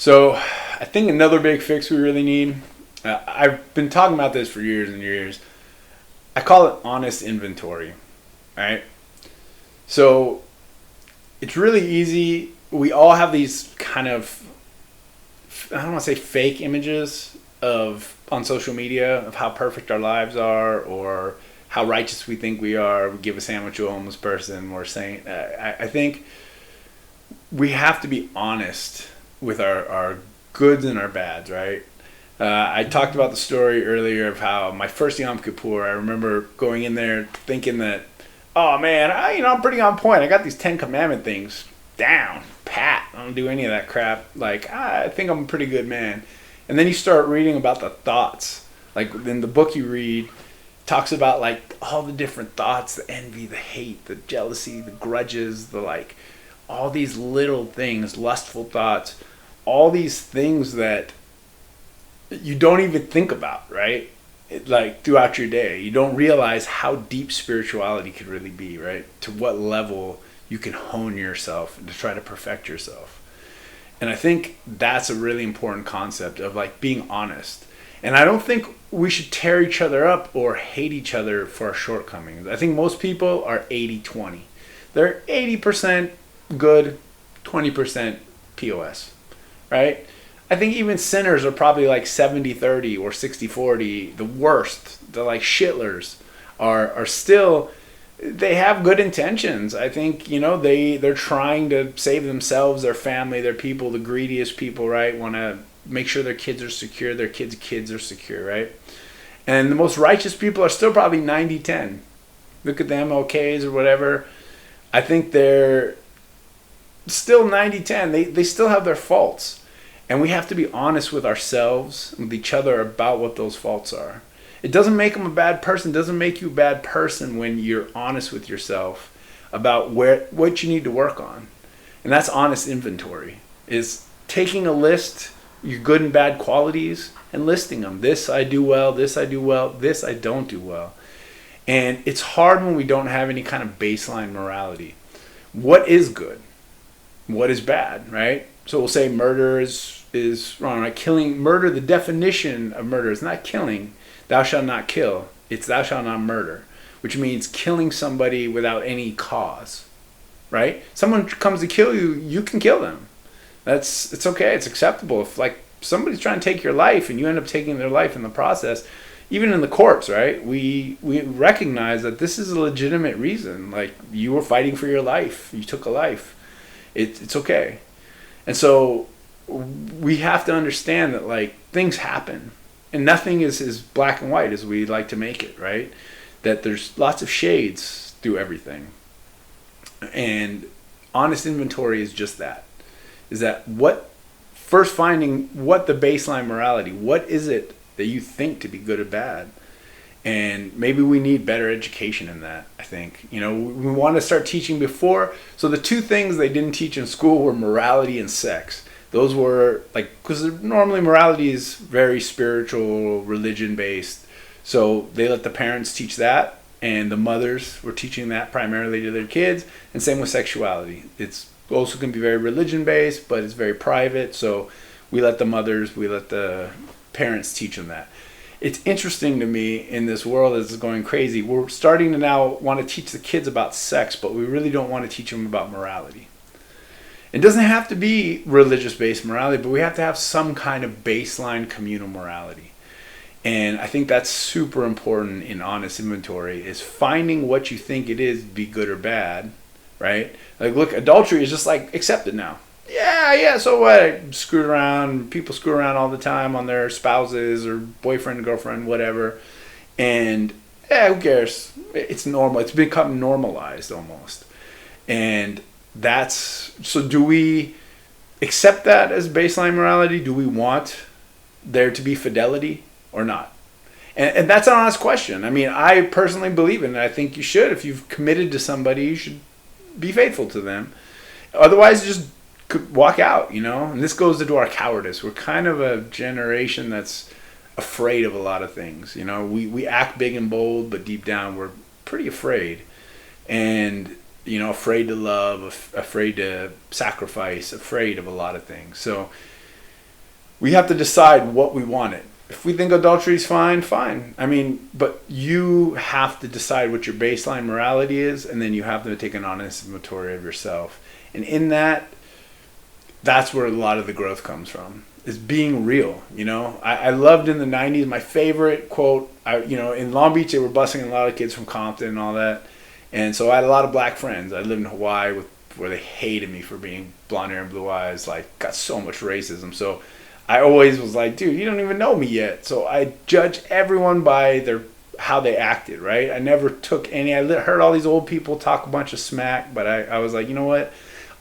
So I think another big fix we really need, I've been talking about this for years and years. I call it honest inventory, right? So it's really easy. We all have these kind of, I don't want to say fake images of on social media of how perfect our lives are or how righteous we think we are. We give a sandwich to a homeless person. We're saying, I think we have to be honest with our goods and our bads, right? I talked about the story earlier of how my first Yom Kippur, I remember going in there thinking that, oh man, I'm pretty on point. I got these 10 commandment things down, pat. I don't do any of that crap. Like, I think I'm a pretty good man. And then you start reading about the thoughts. Like in the book you read, talks about like all the different thoughts, the envy, the hate, the jealousy, the grudges, the like, all these little things, lustful thoughts, all these things that you don't even think about, right? Like throughout your day, you don't realize how deep spirituality could really be, right? To what level you can hone yourself and to try to perfect yourself. And I think that's a really important concept of like being honest. And I don't think we should tear each other up or hate each other for our shortcomings. I think most people are 80-20. They're 80% good, 20% POS, right? I think even sinners are probably like 70-30 or 60-40. The worst, the like shitlers are still, they have good intentions. I think, they're trying to save themselves, their family, their people, the greediest people, right? Want to make sure their kids are secure, their kids are secure, right? And the most righteous people are still probably 90-10. Look at the MLKs or whatever. I think they're still 90-10. They still have their faults. And we have to be honest with ourselves, with each other about what those faults are. It doesn't make them a bad person. It doesn't make you a bad person when you're honest with yourself about what you need to work on. And that's honest inventory, is taking a list, your good and bad qualities, and listing them. This I do well, this I do well, this I don't do well. And it's hard when we don't have any kind of baseline morality. What is good? What is bad, right? So we'll say murder is wrong, right? Killing, murder, the definition of murder is not killing. Thou shalt not kill. It's thou shalt not murder, which means killing somebody without any cause, right? Someone comes to kill you, you can kill them. It's okay. It's acceptable. If like somebody's trying to take your life and you end up taking their life in the process, even in the courts, right? We recognize that this is a legitimate reason. Like you were fighting for your life. You took a life. It's okay. And so we have to understand that like things happen and nothing is as black and white as we like to make it, right? That there's lots of shades through everything. And honest inventory is just that. Is that first finding what the baseline morality, what is it that you think to be good or bad? And maybe we need better education in that, I think. We want to start teaching before. So the two things they didn't teach in school were morality and sex. Those were like, because normally morality is very spiritual, religion-based. So they let the parents teach that, and the mothers were teaching that primarily to their kids. And same with sexuality. It's also can be very religion-based, but it's very private. So we let the parents teach them that. It's interesting to me in this world as it's going crazy. We're starting to now want to teach the kids about sex, but we really don't want to teach them about morality. It doesn't have to be religious-based morality, but we have to have some kind of baseline communal morality. And I think that's super important in honest inventory, is finding what you think it is, be good or bad, right? Like, look, adultery is just like accepted now. Yeah, so what? Screwed around. People screw around all the time on their spouses or boyfriend, girlfriend, whatever. And who cares? It's normal. It's become normalized almost. And so do we accept that as baseline morality? Do we want there to be fidelity or not? And that's an honest question. I mean, I personally believe in it. I think you should. If you've committed to somebody, you should be faithful to them. Otherwise, just walk out, and this goes into our cowardice. We're kind of a generation that's afraid of a lot of things. We act big and bold, but deep down we're pretty afraid, and afraid to love, afraid to sacrifice, afraid of a lot of things. So we have to decide what we want it. If we think adultery is fine, fine. I mean, but you have to decide what your baseline morality is, and then you have to take an honest inventory of yourself. And in that, that's where a lot of the growth comes from, is being real. You know, I loved in the 90s, my favorite quote, in Long Beach, they were busing a lot of kids from Compton and all that. And so I had a lot of black friends. I lived in Hawaii where they hated me for being blonde hair and blue eyes, like got so much racism. So I always was like, dude, you don't even know me yet. So I judge everyone by how they acted, right? I never took any. I heard all these old people talk a bunch of smack, but I was like, you know what?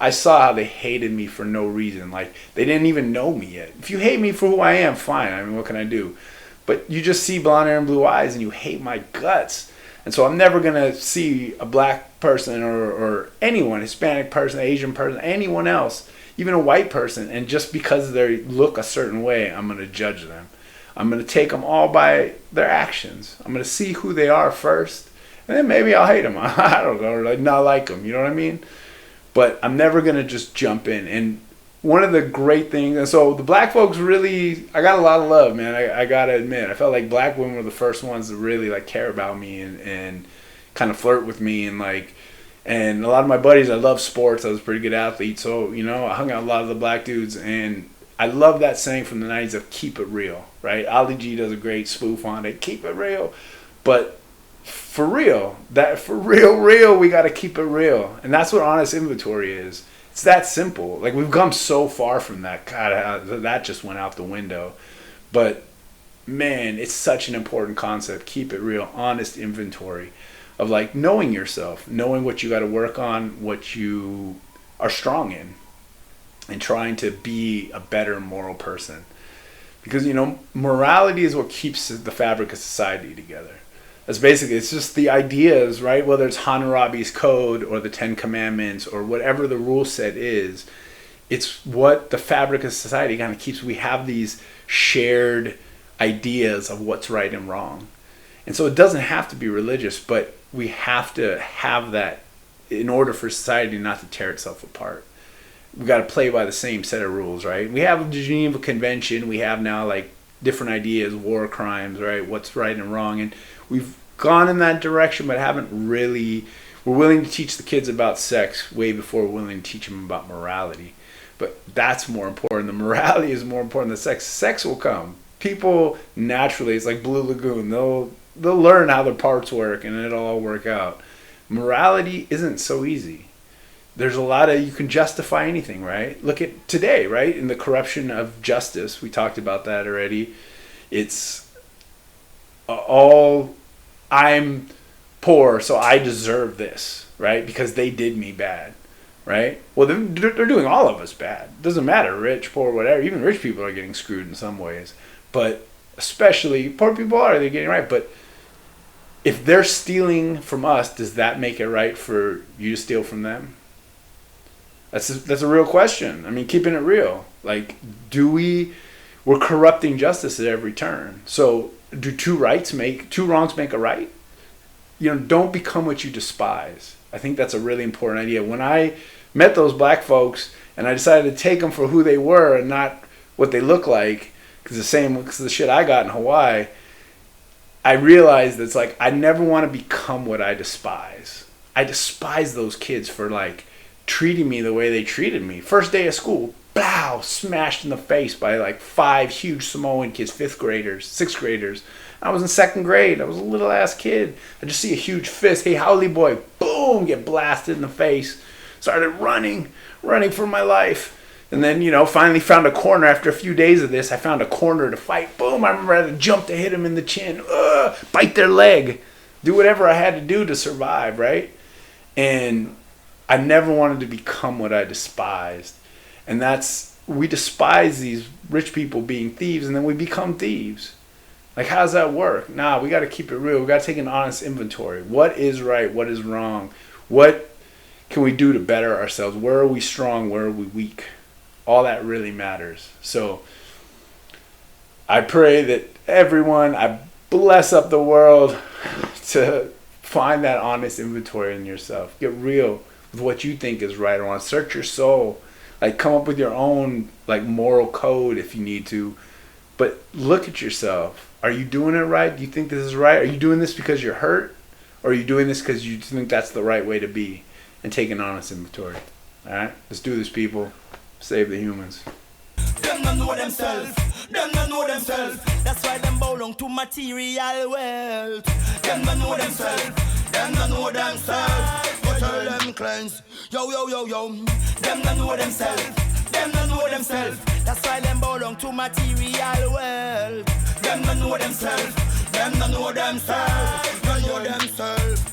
I saw how they hated me for no reason. Like, they didn't even know me yet. If you hate me for who I am, fine. I mean, what can I do? But you just see blonde hair and blue eyes and you hate my guts. And so I'm never going to see a black person or anyone, Hispanic person, Asian person, anyone else, even a white person, and just because they look a certain way, I'm going to judge them. I'm going to take them all by their actions. I'm going to see who they are first, and then maybe I'll hate them. I don't know, or not like them, you know what I mean? But I'm never going to just jump in. And one of the great things, and so the black folks really, I got a lot of love, man. I got to admit, I felt like black women were the first ones to really like care about me and kind of flirt with me, and a lot of my buddies, I love sports. I was a pretty good athlete. So, I hung out with a lot of the black dudes. And I love that saying from the 90s of keep it real, right? Ali G does a great spoof on it. Keep it real. But for real, we got to keep it real. And that's what honest inventory is. It's that simple. Like, we've come so far from that. God, that just went out the window. But, man, it's such an important concept. Keep it real. Honest inventory. Of like knowing yourself, knowing what you got to work on, what you are strong in, and trying to be a better moral person. Because, morality is what keeps the fabric of society together. That's basically, it's just the ideas, right? Whether it's Hammurabi's Code or the Ten Commandments or whatever the rule set is, it's what the fabric of society kind of keeps. We have these shared ideas of what's right and wrong. And so it doesn't have to be religious, but we have to have that in order for society not to tear itself apart. We've got to play by the same set of rules, right? We have the Geneva Convention. We have now like different ideas, war crimes, right? What's right and wrong. And we've gone in that direction, but haven't really. We're willing to teach the kids about sex way before we're willing to teach them about morality. But that's more important. The morality is more important than sex. Sex will come. People naturally, it's like Blue Lagoon. They'll learn how their parts work and it'll all work out. Morality isn't so easy. There's a lot of, you can justify anything, right? Look at today, right? In the corruption of justice, we talked about that already. It's all, I'm poor, so I deserve this, right? Because they did me bad, right? Well, they're doing all of us bad. It doesn't matter, rich, poor, whatever. Even rich people are getting screwed in some ways. But especially, poor people they're getting right. But if they're stealing from us, does that make it right for you to steal from them? That's a real question. I mean, keeping it real. Like, we're corrupting justice at every turn. So do two wrongs make a right? Don't become what you despise. I think that's a really important idea. When I met those black folks and I decided to take them for who they were and not what they look like, because the shit I got in Hawaii, I realized it's like, I never want to become what I despise. I despise those kids for like treating me the way they treated me. First day of school, blow, smashed in the face by like 5 huge Samoan kids, 5th graders, 6th graders. I was in 2nd grade. I was a little ass kid. I just see a huge fist. Hey, howdy boy, boom, get blasted in the face. Started running for my life. And then, finally found a corner after a few days of this. I found a corner to fight. Boom, I remember I had to jump to hit him in the chin. Bite their leg. Do whatever I had to do to survive, right? And I never wanted to become what I despised. And we despise these rich people being thieves, and then we become thieves. Like, how does that work? Nah, we got to keep it real. We got to take an honest inventory. What is right? What is wrong? What can we do to better ourselves? Where are we strong? Where are we weak? All that really matters. So I pray that I bless up the world to find that honest inventory in yourself. Get real with what you think is right or wrong. Search your soul. Like, come up with your own, like, moral code if you need to. But look at yourself. Are you doing it right? Do you think this is right? Are you doing this because you're hurt? Or are you doing this because you think that's the right way to be? And take an honest inventory. Alright? Let's do this, people. Save the humans. Them don't know themselves. Them don't know themselves. That's why them belong to material wealth. Them don't know themselves. Them don't know themselves. Go tell them cleanse. Yo, yo, yo, yo. Them don't know themselves. Them don't know themselves. That's why them belong to material wealth. Them don't know themselves. Them don't know themselves. Don't know themselves.